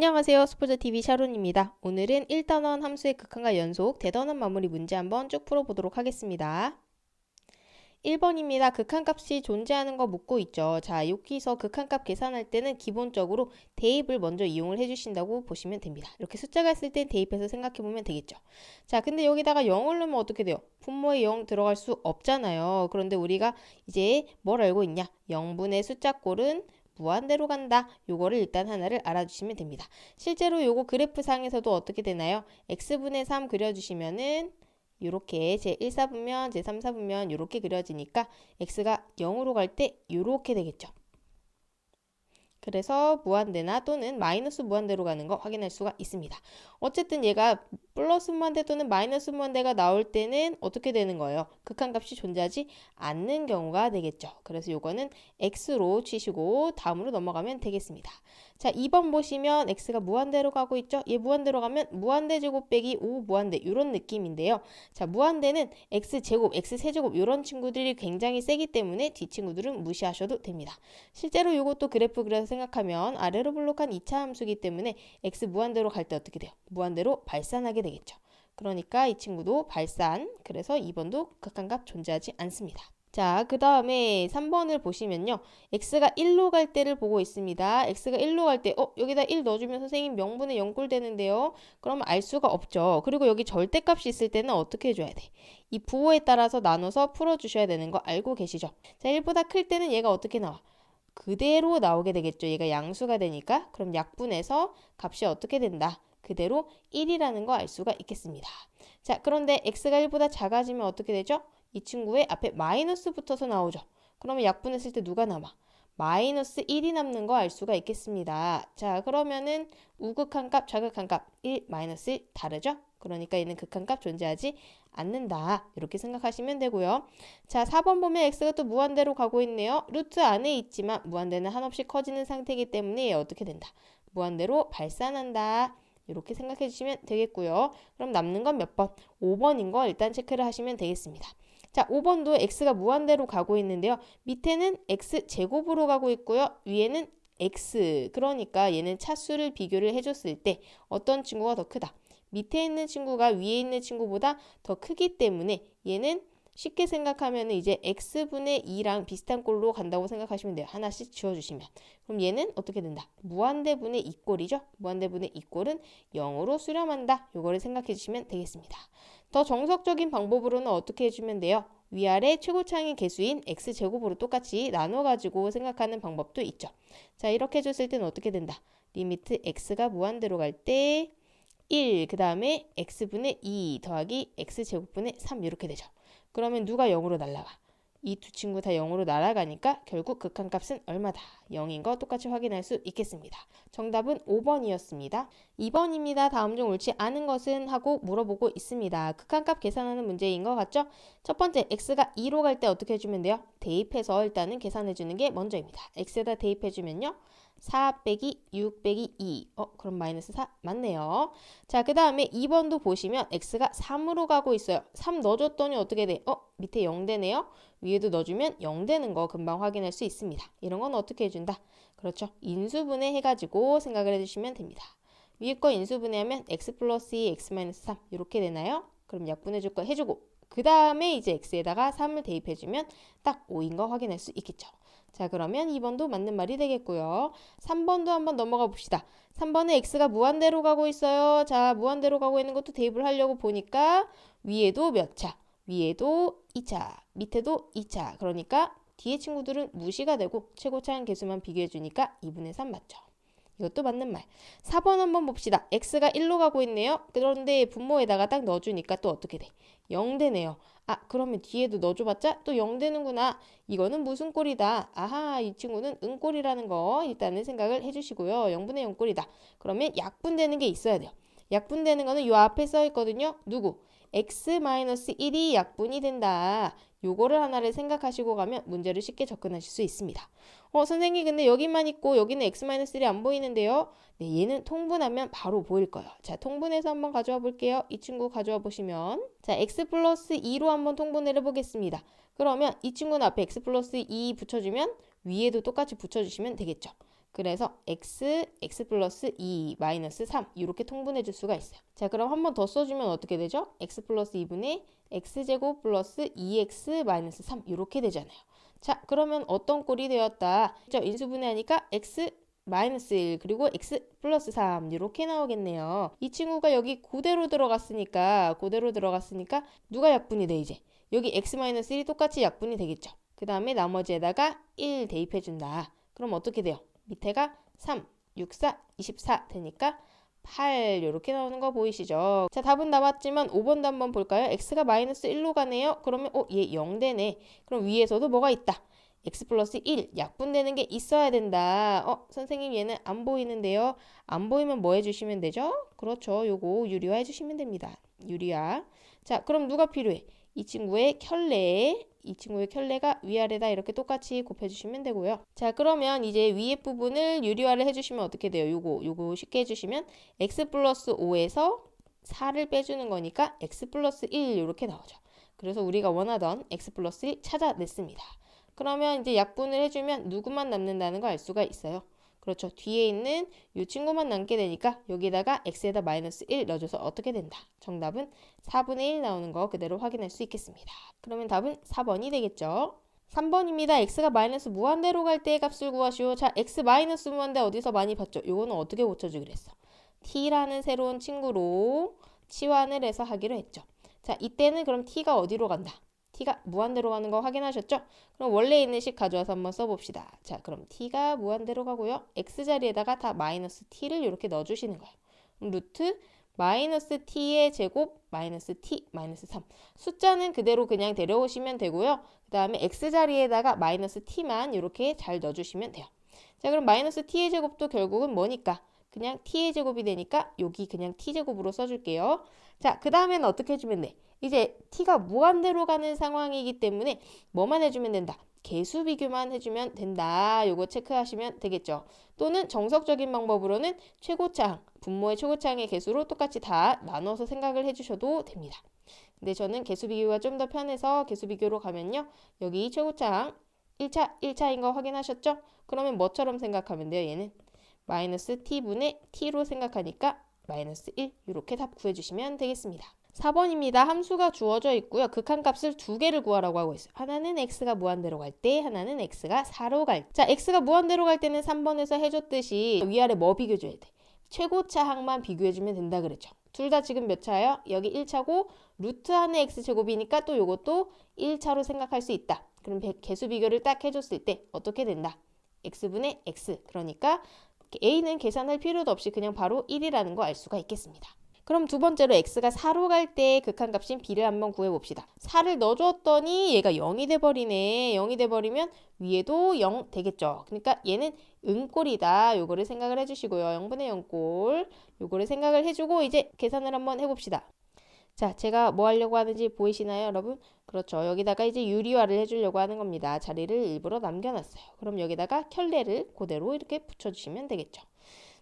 안녕하세요. 스포츠TV 샤론입니다. 오늘은 1단원 함수의 극한과 연속, 대단원 마무리 문제 한번 쭉 풀어보도록 하겠습니다. 1번입니다. 극한값이 존재하는 거 묻고 있죠. 자, 여기서 극한값 계산할 때는 기본적으로 대입을 먼저 이용을 해주신다고 보시면 됩니다. 이렇게 숫자가 있을 땐 대입해서 생각해보면 되겠죠. 자, 근데 여기다가 0을 넣으면 어떻게 돼요? 분모에 0 들어갈 수 없잖아요. 그런데 우리가 이제 뭘 알고 있냐? 0분의 숫자 꼴은 무한대로 간다. 요거를 일단 하나를 알아주시면 됩니다. 실제로 요거 그래프상에서도 어떻게 되나요? x분의 3 그려주시면은 요렇게 제1사분면, 제3사분면 요렇게 그려지니까 x가 0으로 갈 때 요렇게 되겠죠. 그래서 무한대나 또는 마이너스 무한대로 가는 거 확인할 수가 있습니다. 어쨌든 얘가 플러스 무한대 또는 마이너스 무한대가 나올 때는 어떻게 되는 거예요? 극한값이 존재하지 않는 경우가 되겠죠. 그래서 요거는 x로 치시고 다음으로 넘어가면 되겠습니다. 자, 2번 보시면 x가 무한대로 가고 있죠. 얘 무한대로 가면 무한대 제곱 빼기 5 무한대 이런 느낌인데요. 자, 무한대는 x제곱, x세제곱 이런 친구들이 굉장히 세기 때문에 뒷친구들은 무시하셔도 됩니다. 실제로 이것도 그래프 그려서 생각하면 아래로 블록한 2차 함수이기 때문에 x 무한대로 갈 때 어떻게 돼요? 무한대로 발산하게 되겠죠. 그러니까 이 친구도 발산, 그래서 2번도 극한값 존재하지 않습니다. 자, 그 다음에 3번을 보시면요. x가 1로 갈 때를 보고 있습니다. x가 1로 갈 때, 여기다 1 넣어주면 선생님 0분의 0꼴 되는데요. 그러면 알 수가 없죠. 그리고 여기 절대값이 있을 때는 어떻게 해줘야 돼? 이 부호에 따라서 나눠서 풀어주셔야 되는 거 알고 계시죠? 자, 1보다 클 때는 얘가 어떻게 나와? 그대로 나오게 되겠죠. 얘가 양수가 되니까. 그럼 약분해서 값이 어떻게 된다? 그대로 1이라는 거 알 수가 있겠습니다. 자, 그런데 x가 1보다 작아지면 어떻게 되죠? 이 친구의 앞에 마이너스 붙어서 나오죠. 그러면 약분했을 때 누가 남아? 마이너스 1이 남는 거 알 수가 있겠습니다. 자, 그러면은 우극한값, 좌극한값 1, 마이너스 1 다르죠? 그러니까 얘는 극한값 존재하지 않는다. 이렇게 생각하시면 되고요. 자, 4번 보면 x가 또 무한대로 가고 있네요. 루트 안에 있지만 무한대는 한없이 커지는 상태이기 때문에 얘 어떻게 된다? 무한대로 발산한다. 이렇게 생각해 주시면 되겠고요. 그럼 남는 건 몇 번? 5번인 거 일단 체크를 하시면 되겠습니다. 자, 5번도 x가 무한대로 가고 있는데요. 밑에는 x제곱으로 가고 있고요. 위에는 x. 그러니까 얘는 차수를 비교를 해줬을 때 어떤 친구가 더 크다? 밑에 있는 친구가 위에 있는 친구보다 더 크기 때문에 얘는 쉽게 생각하면 이제 x분의 2랑 비슷한 꼴로 간다고 생각하시면 돼요. 하나씩 지워주시면. 그럼 얘는 어떻게 된다? 무한대분의 2꼴이죠. 무한대분의 2꼴은 0으로 수렴한다. 요거를 생각해 주시면 되겠습니다. 더 정석적인 방법으로는 어떻게 해주면 돼요? 위아래 최고차항의 개수인 x제곱으로 똑같이 나눠가지고 생각하는 방법도 있죠. 자, 이렇게 해줬을 때는 어떻게 된다? 리미트 x가 무한대로 갈 때 1, 그 다음에 x분의 2 더하기 x제곱분의 3 이렇게 되죠. 그러면 누가 0으로 날아가? 이 두 친구 다 0으로 날아가니까 결국 극한값은 얼마다? 0인 거 똑같이 확인할 수 있겠습니다. 정답은 5번이었습니다. 2번입니다. 다음 중 옳지 않은 것은 하고 물어보고 있습니다. 극한값 계산하는 문제인 것 같죠? 첫 번째, x가 2로 갈 때 어떻게 해주면 돼요? 대입해서 일단은 계산해주는 게 먼저입니다. x에다 대입해주면요. 4 빼기 6 빼기 2. 그럼 마이너스 4 맞네요. 자, 그 다음에 2번도 보시면 x가 3으로 가고 있어요. 3 넣어줬더니 어떻게 돼? 밑에 0 되네요. 위에도 넣어주면 0 되는 거 금방 확인할 수 있습니다. 이런 건 어떻게 해준다? 그렇죠. 인수분해 해가지고 생각을 해주시면 됩니다. 위에 거 인수분해하면 x 플러스 2, x 마이너스 3 이렇게 되나요? 그럼 약분해줄 거 해주고 그 다음에 이제 x에다가 3을 대입해주면 딱 5인 거 확인할 수 있겠죠. 자, 그러면 2번도 맞는 말이 되겠고요. 3번도 한번 넘어가 봅시다. 3번에 x가 무한대로 가고 있어요. 자, 무한대로 가고 있는 것도 대입을 하려고 보니까 위에도 몇 차? 위에도 2차, 밑에도 2차. 그러니까 뒤에 친구들은 무시가 되고 최고차항 개수만 비교해 주니까 2분의 3 맞죠. 이것도 맞는 말. 4번 한번 봅시다. x가 1로 가고 있네요. 그런데 분모에다가 딱 넣어주니까 또 어떻게 돼? 0 되네요. 그러면 뒤에도 넣어줘봤자 또 0 되는구나. 이거는 무슨 꼴이다. 아하, 이 친구는 은꼴이라는 거 일단은 생각을 해주시고요. 0분의 0꼴이다. 그러면 약분되는 게 있어야 돼요. 약분되는 거는 요 앞에 써 있거든요. 누구? x-1이 약분이 된다. 요거를 하나를 생각하시고 가면 문제를 쉽게 접근하실 수 있습니다. 선생님 근데 여기만 있고 여기는 x-1이 안 보이는데요. 네, 얘는 통분하면 바로 보일 거예요. 자, 통분해서 한번 가져와 볼게요. 이 친구 가져와 보시면 자, x 플러스 2로 한번 통분을 해보겠습니다. 그러면 이 친구는 앞에 x 플러스 2 붙여주면 위에도 똑같이 붙여주시면 되겠죠. 그래서 x 플러스 2 마이너스 3 이렇게 통분해 줄 수가 있어요. 자, 그럼 한 번 더 써주면 어떻게 되죠? x 플러스 2분의 x제곱 플러스 2x 마이너스 3 이렇게 되잖아요. 자, 그러면 어떤 꼴이 되었다? 인수분해하니까 x 마이너스 1 그리고 x 플러스 3 이렇게 나오겠네요. 이 친구가 여기 그대로 들어갔으니까 누가 약분이 돼 이제? 여기 x 마이너스 1이 똑같이 약분이 되겠죠. 그 다음에 나머지에다가 1 대입해준다. 그럼 어떻게 돼요? 밑에가 3, 6, 4, 24 되니까 8 이렇게 나오는 거 보이시죠? 자, 답은 나왔지만 5번도 한번 볼까요? x가 마이너스 1로 가네요. 그러면 얘 0 되네. 그럼 위에서도 뭐가 있다? x 플러스 1 약분되는 게 있어야 된다. 선생님 얘는 안 보이는데요. 안 보이면 뭐 해주시면 되죠? 그렇죠. 요거 유리화 해주시면 됩니다. 유리화. 자, 그럼 누가 필요해? 이 친구의 켤레가 위아래다 이렇게 똑같이 곱해주시면 되고요. 자, 그러면 이제 위에 부분을 유리화를 해주시면 어떻게 돼요? 요거 쉽게 해주시면 x 플러스 5에서 4를 빼주는 거니까 x 플러스 1 이렇게 나오죠. 그래서 우리가 원하던 x 플러스 1 찾아냈습니다. 그러면 이제 약분을 해주면 누구만 남는다는 걸 알 수가 있어요. 그렇죠. 뒤에 있는 이 친구만 남게 되니까 여기다가 x에다 마이너스 1 넣어줘서 어떻게 된다? 정답은 4분의 1 나오는 거 그대로 확인할 수 있겠습니다. 그러면 답은 4번이 되겠죠. 3번입니다. x가 마이너스 무한대로 갈 때의 값을 구하시오. 자, x 마이너스 무한대 어디서 많이 봤죠? 요거는 어떻게 고쳐주기로 했어? t라는 새로운 친구로 치환을 해서 하기로 했죠. 자, 이때는 그럼 t가 어디로 간다? t가 무한대로 가는 거 확인하셨죠? 그럼 원래 있는 식 가져와서 한번 써봅시다. 자, 그럼 t가 무한대로 가고요. x 자리에다가 다 마이너스 t를 이렇게 넣어주시는 거예요. 루트 마이너스 t의 제곱 마이너스 t 마이너스 3 숫자는 그대로 그냥 데려오시면 되고요. 그 다음에 x 자리에다가 마이너스 t만 이렇게 잘 넣어주시면 돼요. 자, 그럼 마이너스 t의 제곱도 결국은 뭐니까? 그냥 t의 제곱이 되니까 여기 그냥 t제곱으로 써줄게요. 자, 그 다음에는 어떻게 해주면 돼? 이제 t가 무한대로 가는 상황이기 때문에 뭐만 해주면 된다? 개수 비교만 해주면 된다. 요거 체크하시면 되겠죠. 또는 정석적인 방법으로는 최고차항, 분모의 최고차항의 개수로 똑같이 다 나눠서 생각을 해주셔도 됩니다. 근데 저는 개수 비교가 좀 더 편해서 개수 비교로 가면요. 여기 최고차항 1차인 거 확인하셨죠? 그러면 뭐처럼 생각하면 돼요? 얘는 마이너스 t분의 t로 생각하니까 마이너스 1 이렇게 답 구해주시면 되겠습니다. 4번입니다. 함수가 주어져 있고요. 극한값을 두 개를 구하라고 하고 있어요. 하나는 x가 무한대로 갈 때, 하나는 x가 4로 갈 때. 자, x가 무한대로 갈 때는 3번에서 해줬듯이 위아래 뭐 비교줘야 돼? 최고차항만 비교해주면 된다 그랬죠. 둘 다 지금 몇 차예요? 여기 1차고 루트 안에 x제곱이니까 또 요것도 1차로 생각할 수 있다. 그럼 개수 비교를 딱 해줬을 때 어떻게 된다? x분의 x. 그러니까 a는 계산할 필요도 없이 그냥 바로 1이라는 거 알 수가 있겠습니다. 그럼 두 번째로 x가 4로 갈 때 극한값인 b를 한번 구해봅시다. 4를 넣어줬더니 얘가 0이 돼버리네. 0이 돼버리면 위에도 0 되겠죠. 그러니까 얘는 응꼴이다. 요거를 생각을 해주시고요. 0분의 0꼴. 요거를 생각을 해주고 이제 계산을 한번 해봅시다. 자, 제가 뭐 하려고 하는지 보이시나요, 여러분? 그렇죠. 여기다가 이제 유리화를 해주려고 하는 겁니다. 자리를 일부러 남겨놨어요. 그럼 여기다가 켤레를 그대로 이렇게 붙여주시면 되겠죠.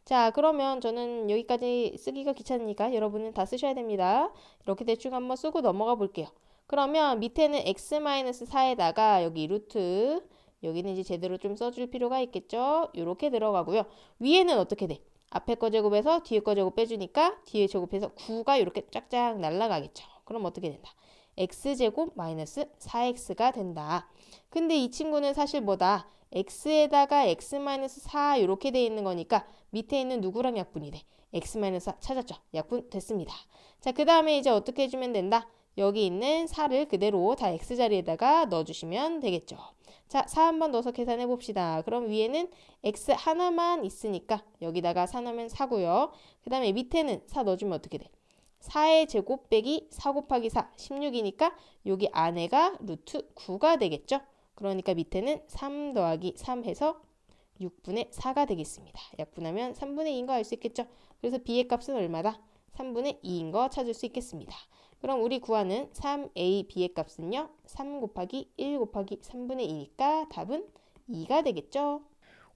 자, 그러면 저는 여기까지 쓰기가 귀찮으니까 여러분은 다 쓰셔야 됩니다. 이렇게 대충 한번 쓰고 넘어가 볼게요. 그러면 밑에는 x-4에다가 여기 루트, 여기는 이제 제대로 좀 써줄 필요가 있겠죠. 이렇게 들어가고요. 위에는 어떻게 돼? 앞에 거 제곱해서 뒤에 거 제곱 빼주니까 뒤에 제곱해서 9가 이렇게 쫙쫙 날아가겠죠. 그럼 어떻게 된다? x제곱 마이너스 4x가 된다. 근데 이 친구는 사실 뭐다? x에다가 x-4 이렇게 돼 있는 거니까 밑에 있는 누구랑 약분이 돼? x-4 찾았죠? 약분 됐습니다. 자, 그 다음에 이제 어떻게 해주면 된다? 여기 있는 4를 그대로 다 x자리에다가 넣어주시면 되겠죠. 자, 4 한번 넣어서 계산해 봅시다. 그럼 위에는 x 하나만 있으니까 여기다가 4 넣으면 4고요. 그 다음에 밑에는 4 넣어주면 어떻게 돼? 4의 제곱 빼기 4 곱하기 4, 16이니까 여기 안에가 루트 9가 되겠죠? 그러니까 밑에는 3 더하기 3 해서 6분의 4가 되겠습니다. 약분하면 3분의 2인 거 알 수 있겠죠? 그래서 b의 값은 얼마다? 3분의 2인 거 찾을 수 있겠습니다. 그럼 우리 구하는 3a, b의 값은요. 3 곱하기 1 곱하기 3분의 2니까 답은 2가 되겠죠?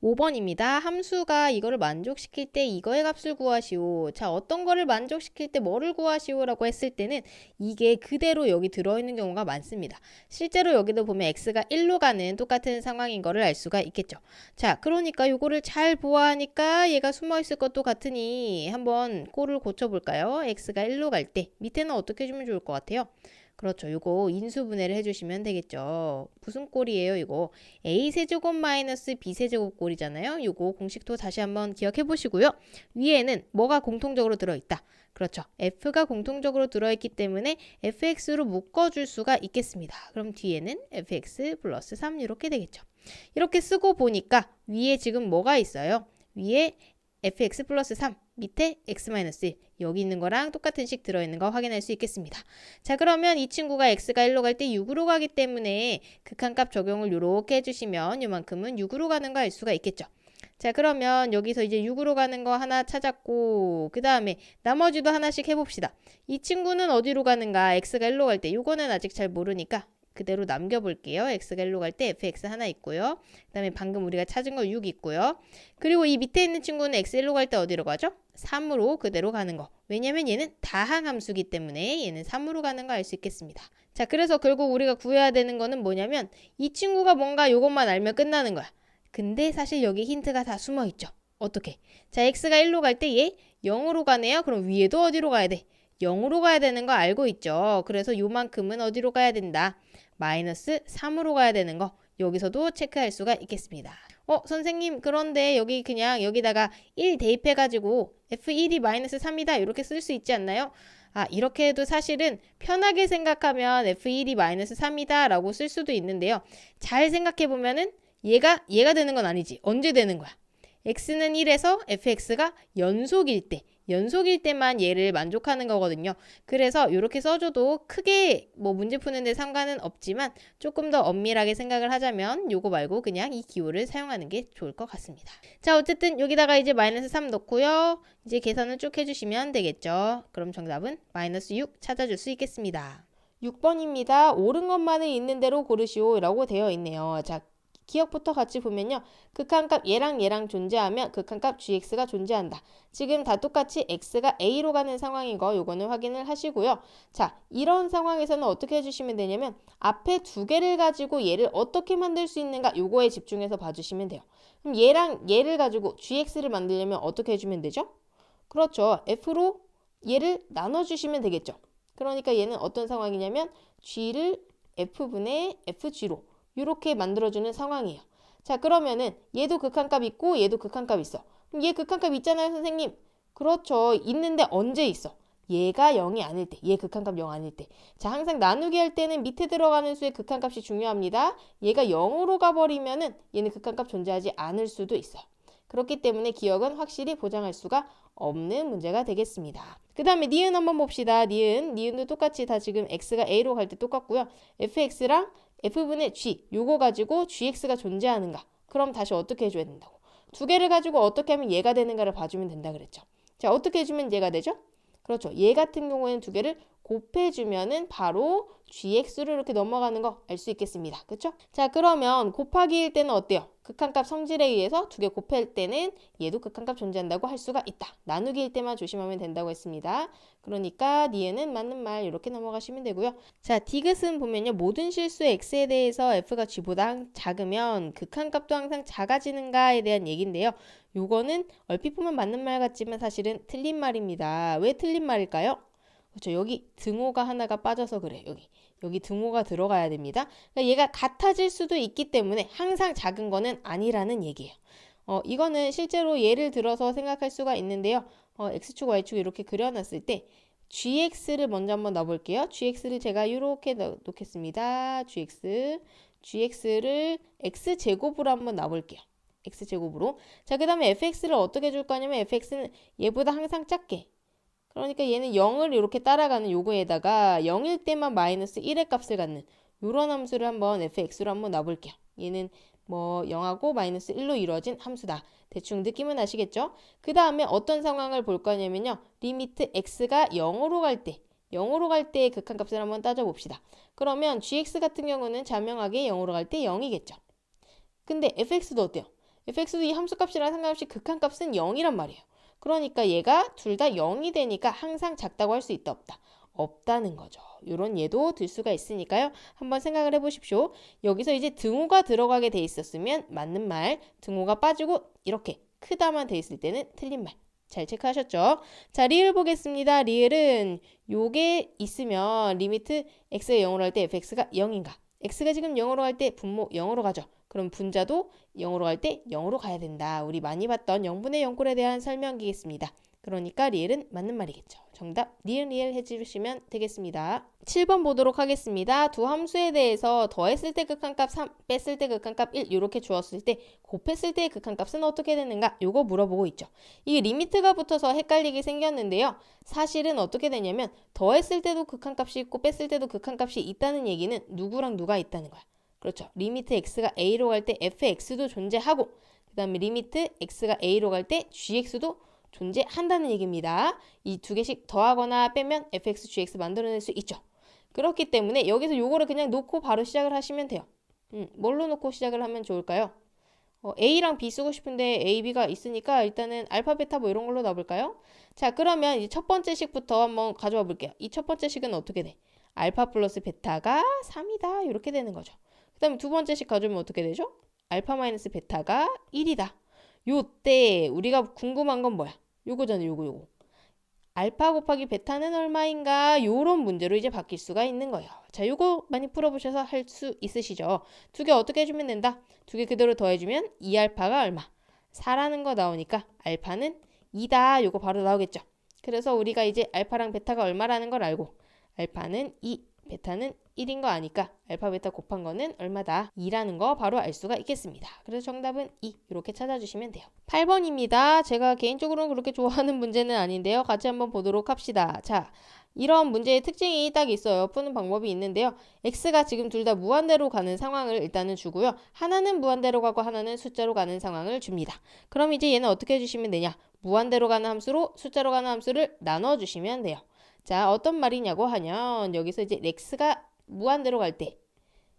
5번입니다. 함수가 이거를 만족시킬 때 이거의 값을 구하시오. 자, 어떤 거를 만족시킬 때 뭐를 구하시오 라고 했을 때는 이게 그대로 여기 들어있는 경우가 많습니다. 실제로 여기도 보면 x가 1로 가는 똑같은 상황인 거를 알 수가 있겠죠. 자, 그러니까 요거를 잘 보아하니까 얘가 숨어있을 것도 같으니 한번 꼴을 고쳐볼까요? x가 1로 갈 때 밑에는 어떻게 해주면 좋을 것 같아요? 그렇죠. 요거 인수분해를 해주시면 되겠죠. 무슨 꼴이에요, 이거? a세제곱 마이너스 b세제곱 꼴이잖아요. 요거 공식도 다시 한번 기억해 보시고요. 위에는 뭐가 공통적으로 들어있다. 그렇죠. f가 공통적으로 들어있기 때문에 fx로 묶어줄 수가 있겠습니다. 그럼 뒤에는 fx 플러스 3 이렇게 되겠죠. 이렇게 쓰고 보니까 위에 지금 뭐가 있어요? 위에 fx 플러스 3, 밑에 x 마이너스 1, 여기 있는 거랑 똑같은 식 들어있는 거 확인할 수 있겠습니다. 자, 그러면 이 친구가 x가 1로 갈 때 6으로 가기 때문에 극한값 적용을 이렇게 해주시면 이만큼은 6으로 가는 거 알 수가 있겠죠. 자, 그러면 여기서 이제 6으로 가는 거 하나 찾았고 그 다음에 나머지도 하나씩 해봅시다. 이 친구는 어디로 가는가? x가 1로 갈 때 이거는 아직 잘 모르니까 그대로 남겨볼게요. x가 1로 갈 때 fx 하나 있고요. 그 다음에 방금 우리가 찾은 거 6 있고요. 그리고 이 밑에 있는 친구는 x 1로 갈 때 어디로 가죠? 3으로 그대로 가는 거. 왜냐면 얘는 다항함수기 때문에 얘는 3으로 가는 거 알 수 있겠습니다. 자, 그래서 결국 우리가 구해야 되는 거는 뭐냐면 이 친구가 뭔가 요것만 알면 끝나는 거야. 근데 사실 여기 힌트가 다 숨어 있죠. 어떻게? 자, x가 1로 갈 때 얘 0으로 가네요. 그럼 위에도 어디로 가야 돼? 0으로 가야 되는 거 알고 있죠. 그래서 요만큼은 어디로 가야 된다? 마이너스 3으로 가야 되는 거 여기서도 체크할 수가 있겠습니다. 선생님 그런데 여기 그냥 여기다가 1 대입해가지고 f1이 마이너스 3이다 이렇게 쓸 수 있지 않나요? 이렇게 해도 사실은 편하게 생각하면 f1이 마이너스 3이다 라고 쓸 수도 있는데요. 잘 생각해보면은 얘가 되는 건 아니지. 언제 되는 거야? x는 1에서 fx가 연속일 때만 얘를 만족하는 거거든요. 그래서 이렇게 써줘도 크게 뭐 문제 푸는데 상관은 없지만 조금 더 엄밀하게 생각을 하자면 요거 말고 그냥 이 기호를 사용하는 게 좋을 것 같습니다. 자, 어쨌든 여기다가 이제 마이너스 3 넣고요. 이제 계산을 쭉 해주시면 되겠죠. 그럼 정답은 마이너스 6 찾아줄 수 있겠습니다. 6번입니다. 옳은 것만을 있는 대로 고르시오 라고 되어 있네요. 자, 기억부터 같이 보면요. 극한값 얘랑 존재하면 극한값 gx가 존재한다. 지금 다 똑같이 x가 a로 가는 상황인 거 요거는 확인을 하시고요. 자, 이런 상황에서는 어떻게 해주시면 되냐면 앞에 두 개를 가지고 얘를 어떻게 만들 수 있는가 요거에 집중해서 봐주시면 돼요. 그럼 얘를 가지고 gx를 만들려면 어떻게 해주면 되죠? 그렇죠. f로 얘를 나눠주시면 되겠죠. 그러니까 얘는 어떤 상황이냐면 g를 f분의 fg로 이렇게 만들어주는 상황이에요. 자, 그러면은 얘도 극한값 있고 얘도 극한값 있어. 그럼 얘 극한값 있잖아요, 선생님. 그렇죠. 있는데 언제 있어? 얘가 0이 아닐 때, 얘 극한값 0 아닐 때. 자, 항상 나누기 할 때는 밑에 들어가는 수의 극한값이 중요합니다. 얘가 0으로 가버리면은 얘는 극한값 존재하지 않을 수도 있어요. 그렇기 때문에 기억은 확실히 보장할 수가 없는 문제가 되겠습니다. 그 다음에 니은 한번 봅시다. 니은도 똑같이 다 지금 x가 a로 갈 때 똑같고요. fx랑 f분의 g 요거 가지고 gx가 존재하는가? 그럼 다시 어떻게 해줘야 된다고? 두 개를 가지고 어떻게 하면 얘가 되는가를 봐주면 된다 그랬죠. 자, 어떻게 해주면 얘가 되죠? 그렇죠. 얘 같은 경우에는 두 개를 곱해주면은 바로 gx로 이렇게 넘어가는 거 알 수 있겠습니다. 그렇죠? 자, 그러면 곱하기일 때는 어때요? 극한값 성질에 의해서 두 개 곱할 때는 얘도 극한값 존재한다고 할 수가 있다. 나누기일 때만 조심하면 된다고 했습니다. 그러니까 니은은 맞는 말 이렇게 넘어가시면 되고요. 자, 디귿은 보면요. 모든 실수의 x에 대해서 f가 g보다 작으면 극한값도 항상 작아지는가에 대한 얘기인데요. 요거는 얼핏 보면 맞는 말 같지만 사실은 틀린 말입니다. 왜 틀린 말일까요? 그렇죠. 여기 등호가 하나가 빠져서 그래. 여기 등호가 들어가야 됩니다. 그러니까 얘가 같아질 수도 있기 때문에 항상 작은 거는 아니라는 얘기예요. 이거는 실제로 예를 들어서 생각할 수가 있는데요. x축, y축 이렇게 그려놨을 때 gx를 먼저 한번 넣어볼게요. gx를 제가 이렇게 놓겠습니다. gx를 x제곱으로 한번 놔볼게요. x제곱으로. 자, 그 다음에 fx를 어떻게 줄 거냐면 fx는 얘보다 항상 작게. 그러니까 얘는 0을 이렇게 따라가는 요거에다가 0일 때만 마이너스 1의 값을 갖는 요런 함수를 한번 fx로 한번 놔볼게요. 얘는 뭐 0하고 마이너스 1로 이루어진 함수다. 대충 느낌은 아시겠죠? 그 다음에 어떤 상황을 볼 거냐면요. 리미트 x가 0으로 갈 때의 극한값을 한번 따져봅시다. 그러면 gx 같은 경우는 자명하게 0으로 갈 때 0이겠죠. 근데 fx도 어때요? fx도 이 함수값이랑 상관없이 극한값은 0이란 말이에요. 그러니까 얘가 둘 다 0이 되니까 항상 작다고 할 수 있다 없다? 없다는 거죠. 이런 예도 들 수가 있으니까요. 한번 생각을 해보십시오. 여기서 이제 등호가 들어가게 돼 있었으면 맞는 말, 등호가 빠지고 이렇게 크다만 돼 있을 때는 틀린 말. 잘 체크하셨죠? 자, 리을 보겠습니다. 리을은 요게 있으면 리미트 x가 0으로 할 때 fx가 0인가? x가 지금 0으로 할 때 분모 0으로 가죠. 그럼 분자도 0으로 갈 때 0으로 가야 된다. 우리 많이 봤던 0분의 0꼴에 대한 설명이겠습니다. 그러니까 리을은 맞는 말이겠죠. 정답 리을 해주시면 되겠습니다. 7번 보도록 하겠습니다. 두 함수에 대해서 더했을 때 극한값 3, 뺐을 때 극한값 1 이렇게 주었을 때 곱했을 때의 극한값은 어떻게 되는가? 요거 물어보고 있죠. 이게 리미트가 붙어서 헷갈리게 생겼는데요. 사실은 어떻게 되냐면 더했을 때도 극한값이 있고 뺐을 때도 극한값이 있다는 얘기는 누구랑 누가 있다는 거야. 그렇죠. 리미트 x가 a로 갈 때 fx도 존재하고 그 다음에 리미트 x가 a로 갈 때 gx도 존재한다는 얘기입니다. 이 두 개씩 더하거나 빼면 fx, gx 만들어낼 수 있죠. 그렇기 때문에 여기서 요거를 그냥 놓고 바로 시작을 하시면 돼요. 뭘로 놓고 시작을 하면 좋을까요? A랑 B 쓰고 싶은데 A, B가 있으니까 일단은 알파, 베타 뭐 이런 걸로 놔볼까요? 자, 그러면 이제 첫 번째 식부터 한번 가져와 볼게요. 이 첫 번째 식은 어떻게 돼? 알파 플러스 베타가 3이다. 이렇게 되는 거죠. 그 다음에 두 번째 식 가져오면 어떻게 되죠? 알파 마이너스 베타가 1이다. 요때 우리가 궁금한 건 뭐야? 요거잖아요. 요거. 알파 곱하기 베타는 얼마인가? 요런 문제로 이제 바뀔 수가 있는 거예요. 자, 요거 많이 풀어보셔서 할 수 있으시죠? 두 개 어떻게 해주면 된다? 두 개 그대로 더해주면 2알파가 얼마? 4라는 거 나오니까 알파는 2다. 요거 바로 나오겠죠? 그래서 우리가 이제 알파랑 베타가 얼마라는 걸 알고 알파는 2, 베타는 1인 거 아니까 알파, 베타 곱한 거는 얼마다? 2라는 거 바로 알 수가 있겠습니다. 그래서 정답은 2 이렇게 찾아주시면 돼요. 8번입니다. 제가 개인적으로는 그렇게 좋아하는 문제는 아닌데요. 같이 한번 보도록 합시다. 자, 이런 문제의 특징이 딱 있어요. 푸는 방법이 있는데요. x가 지금 둘 다 무한대로 가는 상황을 일단은 주고요. 하나는 무한대로 가고 하나는 숫자로 가는 상황을 줍니다. 그럼 이제 얘는 어떻게 해주시면 되냐? 무한대로 가는 함수로 숫자로 가는 함수를 나눠주시면 돼요. 자, 어떤 말이냐고 하면 여기서 이제 x가 무한대로 갈 때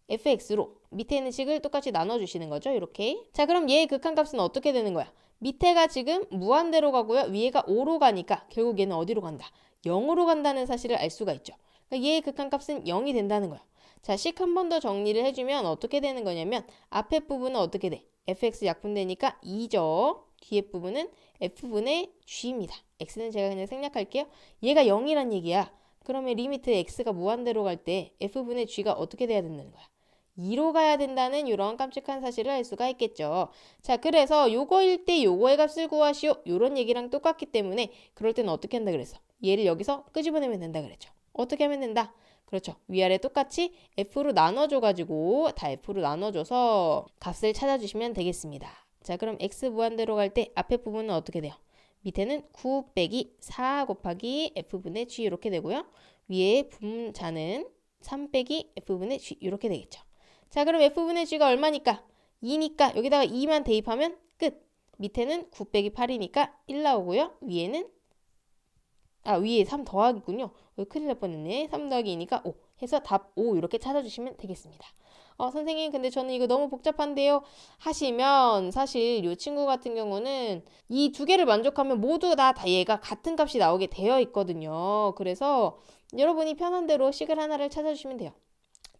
fx로 밑에 있는 식을 똑같이 나눠주시는 거죠. 이렇게. 자, 그럼 얘의 극한값은 어떻게 되는 거야? 밑에가 지금 무한대로 가고요. 위에가 5로 가니까 결국 얘는 어디로 간다? 0으로 간다는 사실을 알 수가 있죠. 그러니까 얘의 극한값은 0이 된다는 거야. 자, 식 한 번 더 정리를 해주면 어떻게 되는 거냐면 앞에 부분은 어떻게 돼? fx 약분되니까 2죠. 뒤에 부분은 f분의 g입니다. x는 제가 그냥 생략할게요. 얘가 0이란 얘기야. 그러면 리미트 x가 무한대로 갈 때 f분의 g가 어떻게 돼야 된다는 거야? 2로 가야 된다는 이런 깜찍한 사실을 알 수가 있겠죠. 자, 그래서 요거일 때 요거의 값을 구하시오. 요런 얘기랑 똑같기 때문에 그럴 때는 어떻게 한다 그랬어? 얘를 여기서 끄집어내면 된다 그랬죠. 어떻게 하면 된다? 그렇죠. 위아래 똑같이 f로 나눠줘가지고 다 f로 나눠줘서 값을 찾아주시면 되겠습니다. 자, 그럼 x 무한대로 갈 때 앞에 부분은 어떻게 돼요? 밑에는 9 빼기 4 곱하기 f분의 g 이렇게 되고요. 위에 분자는 3 빼기 f분의 g 이렇게 되겠죠. 자, 그럼 f분의 g가 얼마니까? 2니까 여기다가 2만 대입하면 끝. 밑에는 9 빼기 8이니까 1 나오고요. 위에는 위에 3 더하기군요. 큰일 날 뻔했네. 3 더하기 2니까 5 해서 답 5 이렇게 찾아주시면 되겠습니다. 선생님 근데 저는 이거 너무 복잡한데요 하시면 사실 이 친구 같은 경우는 이 두 개를 만족하면 모두 다 얘가 같은 값이 나오게 되어 있거든요. 그래서 여러분이 편한 대로 식을 하나를 찾아주시면 돼요.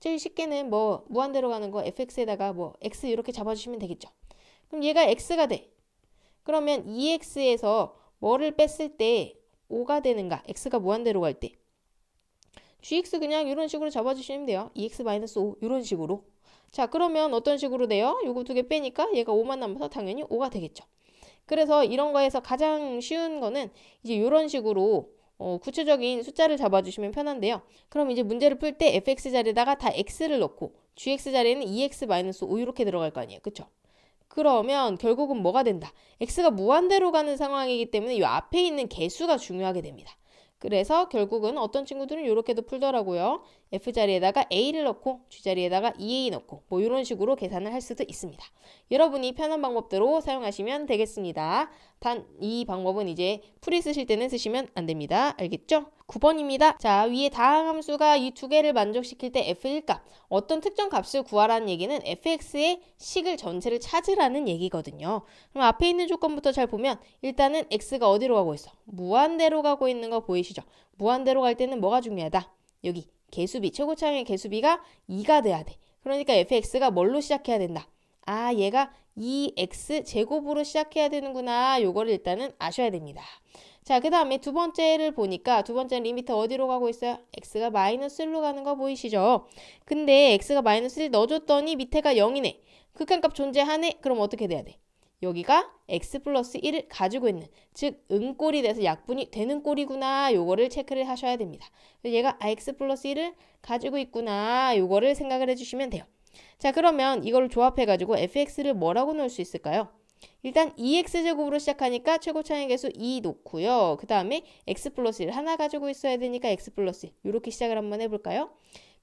제일 쉽게는 뭐 무한대로 가는 거 fx에다가 뭐 x 이렇게 잡아주시면 되겠죠. 그럼 얘가 x가 돼. 그러면 2x에서 뭐를 뺐을 때 5가 되는가? x가 무한대로 갈 때. gx 그냥 이런 식으로 잡아주시면 돼요. 2x-5 이런 식으로. 자, 그러면 어떤 식으로 돼요? 요거 두 개 빼니까 얘가 5만 남아서 당연히 5가 되겠죠. 그래서 이런 거에서 가장 쉬운 거는 이제 이런 식으로 구체적인 숫자를 잡아주시면 편한데요. 그럼 이제 문제를 풀 때 fx 자리에다가 다 x를 넣고 gx 자리에는 2x-5 이렇게 들어갈 거 아니에요. 그쵸? 그러면 결국은 뭐가 된다? x가 무한대로 가는 상황이기 때문에 이 앞에 있는 개수가 중요하게 됩니다. 그래서 결국은 어떤 친구들은 이렇게도 풀더라고요. F 자리에다가 A를 넣고 G 자리에다가 2A 넣고 뭐 이런 식으로 계산을 할 수도 있습니다. 여러분이 편한 방법대로 사용하시면 되겠습니다. 단 이 방법은 이제 풀이 쓰실 때는 쓰시면 안 됩니다. 알겠죠? 9번입니다. 자, 위에 다항함수가 이 두 개를 만족시킬 때 F1 값, 어떤 특정 값을 구하라는 얘기는 fx의 식을 전체를 찾으라는 얘기거든요. 그럼 앞에 있는 조건부터 잘 보면 일단은 x가 어디로 가고 있어? 무한대로 가고 있는 거 보이시죠? 무한대로 갈 때는 뭐가 중요하다? 여기 개수비, 최고차항의 개수비가 2가 돼야 돼. 그러니까 fx가 뭘로 시작해야 된다? 아, 얘가 2x 제곱으로 시작해야 되는구나. 요거를 일단은 아셔야 됩니다. 자, 그 다음에 두 번째를 보니까 두 번째 리미트 어디로 가고 있어요? x가 마이너스 1로 가는 거 보이시죠? 근데 x가 마이너스 1 넣어줬더니 밑에가 0이네. 극한값 존재하네? 그럼 어떻게 돼야 돼? 여기가 x 플러스 1을 가지고 있는, 즉 음꼴이 돼서 약분이 되는 꼴이구나. 요거를 체크를 하셔야 됩니다. 얘가 x 플러스 1을 가지고 있구나. 요거를 생각을 해주시면 돼요. 자, 그러면 이걸 조합해가지고 fx를 뭐라고 넣을 수 있을까요? 일단 2x제곱으로 시작하니까 최고차항의 개수 2 놓고요. 그 다음에 x 플러스 1 하나 가지고 있어야 되니까 x 플러스 1 이렇게 시작을 한번 해볼까요?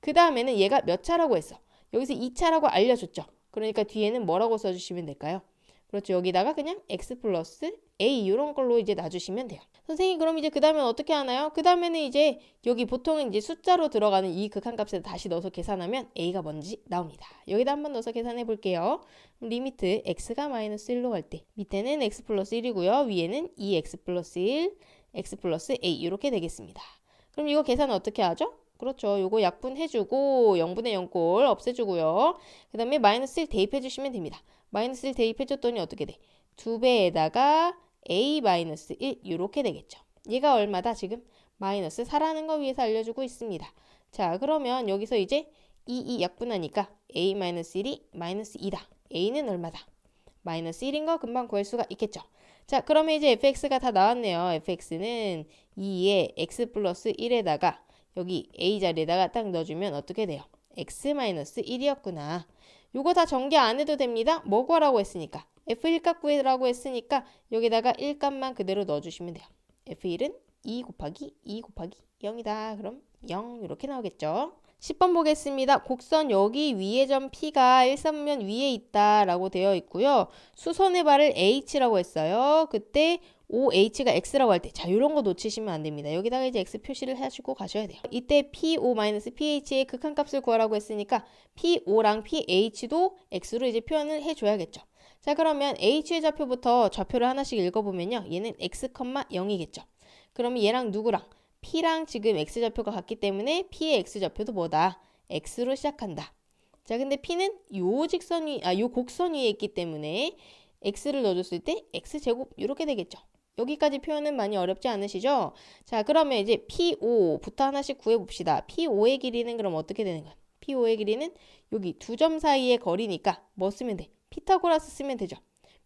그 다음에는 얘가 몇 차라고 했어? 여기서 2차라고 알려줬죠. 그러니까 뒤에는 뭐라고 써주시면 될까요? 그렇죠. 여기다가 그냥 x 플러스 a 이런 걸로 이제 놔주시면 돼요. 선생님 그럼 이제 그 다음엔 어떻게 하나요? 그 다음에는 이제 여기 보통은 이제 숫자로 들어가는 이 극한값에 다시 넣어서 계산하면 a가 뭔지 나옵니다. 여기다 한번 넣어서 계산해 볼게요. 리미트 x가 마이너스 1로 갈 때 밑에는 x 플러스 1이고요. 위에는 2x 플러스 1, x 플러스 a 이렇게 되겠습니다. 그럼 이거 계산 어떻게 하죠? 그렇죠. 요거 약분해주고 0분의 0꼴 없애주고요. 그 다음에 마이너스 1 대입해주시면 됩니다. 마이너스 1 대입해줬더니 어떻게 돼? 2배에다가 a 마이너스 1 이렇게 되겠죠. 얘가 얼마다 지금? 마이너스 4라는 거 위에서 알려주고 있습니다. 자, 그러면 여기서 이제 2 약분하니까 a 마이너스 1이 마이너스 2다. a는 얼마다? 마이너스 1인 거 금방 구할 수가 있겠죠. 자, 그러면 이제 fx가 다 나왔네요. fx는 2에 x 플러스 1에다가 여기 a 자리에다가 딱 넣어주면 어떻게 돼요? x 마이너스 1이었구나. 요거 다 전개 안 해도 됩니다. 뭐 구하라고 했으니까. f1 값 구해라고 했으니까 여기다가 1 값만 그대로 넣어주시면 돼요. f1은 2 곱하기 2 곱하기 0이다. 그럼 0 이렇게 나오겠죠. 10번 보겠습니다. 곡선 여기 위에 점 P가 일사분면 위에 있다라고 되어 있고요. 수선의 발을 H라고 했어요. 그때 OH가 X라고 할 때, 자, 이런 거 놓치시면 안 됩니다. 여기다가 이제 X 표시를 하시고 가셔야 돼요. 이때 PO-PH의 극한값을 구하라고 했으니까 PO랑 PH도 X로 이제 표현을 해줘야겠죠. 자, 그러면 H의 좌표부터 좌표를 하나씩 읽어보면요. 얘는 X, 0이겠죠. 그러면 얘랑 누구랑? P랑 지금 X좌표가 같기 때문에 P의 X좌표도 뭐다? X로 시작한다. 자, 근데 P는 요 곡선 위에 있기 때문에 X를 넣어줬을 때 X제곱 이렇게 되겠죠. 여기까지 표현은 많이 어렵지 않으시죠? 자, 그러면 이제 PO부터 하나씩 구해봅시다. PO의 길이는 그럼 어떻게 되는 거야? PO의 길이는 여기 두 점 사이의 거리니까 뭐 쓰면 돼? 피타고라스 쓰면 되죠.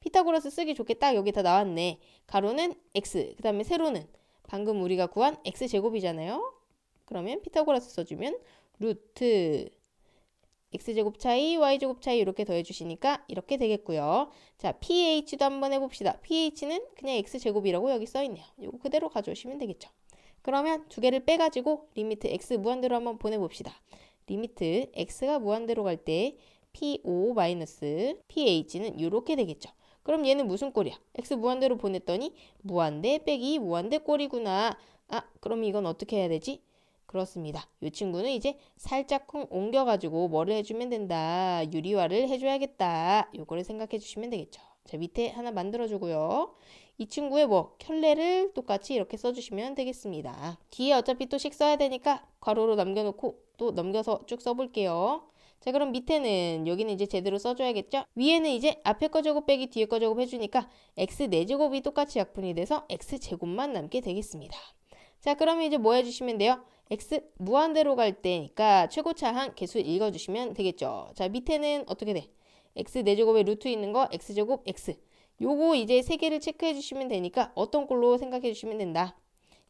피타고라스 쓰기 좋게 딱 여기 다 나왔네. 가로는 X, 그 다음에 세로는 방금 우리가 구한 x제곱이잖아요. 그러면 피타고라스 써주면 루트 x제곱 차이, y제곱 차이 이렇게 더해주시니까 이렇게 되겠고요. 자, ph도 한번 해봅시다. ph는 그냥 x제곱이라고 여기 써있네요. 이거 그대로 가져오시면 되겠죠. 그러면 두 개를 빼가지고 리미트 x 무한대로 한번 보내봅시다. 리미트 x가 무한대로 갈 때 PO-PH는 이렇게 되겠죠. 그럼 얘는 무슨 꼴이야? x 무한대로 보냈더니 무한대 빼기 무한대 꼴이구나. 아, 그럼 이건 어떻게 해야 되지? 그렇습니다. 이 친구는 이제 살짝쿵 옮겨가지고 뭐를 해주면 된다. 유리화를 해줘야겠다. 요거를 생각해 주시면 되겠죠. 자, 밑에 하나 만들어주고요. 이 친구의 켤레를 똑같이 이렇게 써주시면 되겠습니다. 뒤에 어차피 또 식 써야 되니까 괄호로 남겨놓고 또 넘겨서 쭉 써볼게요. 자, 그럼 밑에는 여기는 이제 제대로 써줘야겠죠? 위에는 이제 앞에 거 제곱 빼기 뒤에 거 제곱 해주니까 x 4제곱이 똑같이 약분이 돼서 x제곱만 남게 되겠습니다. 자, 그러면 이제 뭐 해주시면 돼요? x 무한대로 갈 때니까 최고차항 개수 읽어주시면 되겠죠? 자, 밑에는 어떻게 돼? x 4제곱에 루트 있는 거 x제곱 x. 요거 이제 세 개를 체크해 주시면 되니까 어떤 꼴로 생각해 주시면 된다.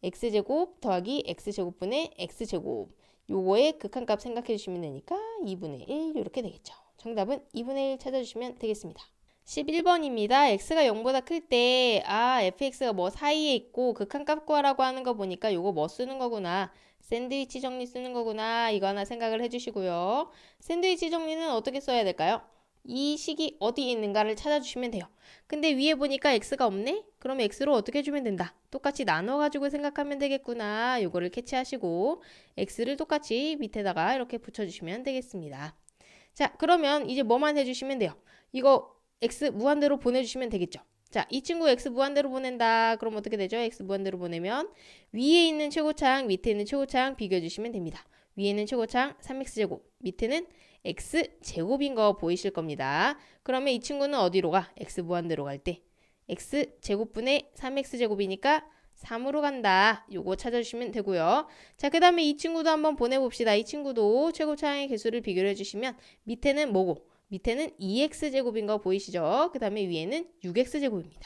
x제곱 더하기 x제곱분의 x제곱. 요거의 극한값 생각해 주시면 되니까 2분의 1 이렇게 되겠죠. 정답은 2분의 1 찾아주시면 되겠습니다. 11번입니다. x가 0보다 클 때, fx가 뭐 사이에 있고 극한값 구하라고 하는 거 보니까 요거 뭐 쓰는 거구나. 샌드위치 정리 쓰는 거구나. 이거 하나 생각을 해주시고요. 샌드위치 정리는 어떻게 써야 될까요? 이 식이 어디에 있는가를 찾아주시면 돼요. 근데 위에 보니까 x가 없네? 그럼 x로 어떻게 해주면 된다? 똑같이 나눠가지고 생각하면 되겠구나. 요거를 캐치하시고 x를 똑같이 밑에다가 이렇게 붙여주시면 되겠습니다. 자, 그러면 이제 뭐만 해주시면 돼요? 이거 x 무한대로 보내주시면 되겠죠. 자, 이 친구 x 무한대로 보낸다. 그럼 어떻게 되죠? x 무한대로 보내면 위에 있는 최고차항, 밑에 있는 최고차항 비교해주시면 됩니다. 위에 있는 최고차항 3x제곱, 밑에는 x제곱인 거 보이실 겁니다. 그러면 이 친구는 어디로 가? x 무한대로 갈 때 x제곱분의 3x제곱이니까 3으로 간다. 요거 찾아주시면 되고요. 자, 그 다음에 이 친구도 한번 보내봅시다. 이 친구도 최고차항의 개수를 비교를 해주시면 밑에는 뭐고? 밑에는 2x제곱인 거 보이시죠? 그 다음에 위에는 6x제곱입니다.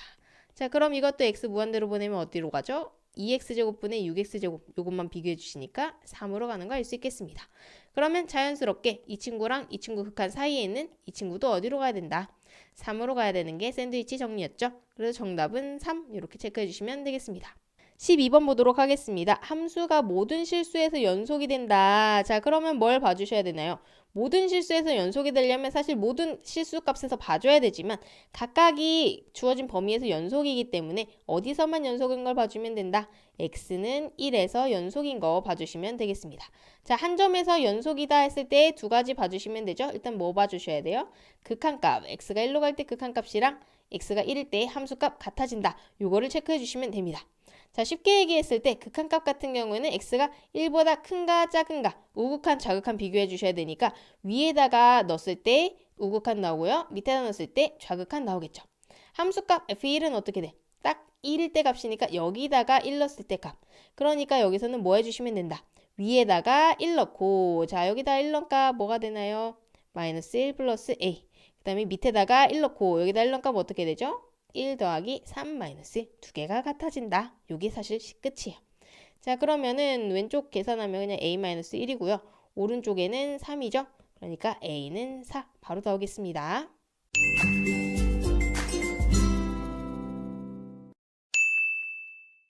자, 그럼 이것도 x 무한대로 보내면 어디로 가죠? 2x제곱분의 6x제곱 요것만 비교해 주시니까 3으로 가는 거 알 수 있겠습니다. 그러면 자연스럽게 이 친구랑 이 친구 극한 사이에 있는 이 친구도 어디로 가야 된다? 3으로 가야 되는 게 샌드위치 정리였죠. 그래서 정답은 3 이렇게 체크해 주시면 되겠습니다. 12번 보도록 하겠습니다. 함수가 모든 실수에서 연속이 된다. 자, 그러면 뭘 봐주셔야 되나요? 모든 실수에서 연속이 되려면 사실 모든 실수 값에서 봐줘야 되지만 각각이 주어진 범위에서 연속이기 때문에 어디서만 연속인 걸 봐주면 된다. x는 1에서 연속인 거 봐주시면 되겠습니다. 자, 한 점에서 연속이다 했을 때 두 가지 봐주시면 되죠. 일단 뭐 봐주셔야 돼요? 극한값, x가 1로 갈 때 극한값이랑 x가 1일 때 함수값 같아진다. 요거를 체크해 주시면 됩니다. 자, 쉽게 얘기했을 때 극한값 같은 경우에는 x가 1보다 큰가 작은가 우극한 좌극한 비교해 주셔야 되니까 위에다가 넣었을 때 우극한 나오고요. 밑에다 넣었을 때 좌극한 나오겠죠. 함수값 f1은 어떻게 돼? 딱 1일 때 값이니까 여기다가 1 넣었을 때 값. 그러니까 여기서는 뭐 해주시면 된다. 위에다가 1 넣고 자 여기다 1 넣으니까 뭐가 되나요? 마이너스 1 플러스 a. 그 다음에 밑에다가 1 넣고 여기다 1 넣으니까 어떻게 되죠? 1 더하기 3 마이너스 두 개가 같아진다. 요게 사실 끝이에요. 자, 그러면은 왼쪽 계산하면 그냥 a-1이고요. 오른쪽에는 3이죠. 그러니까 a는 4 바로 나오겠습니다.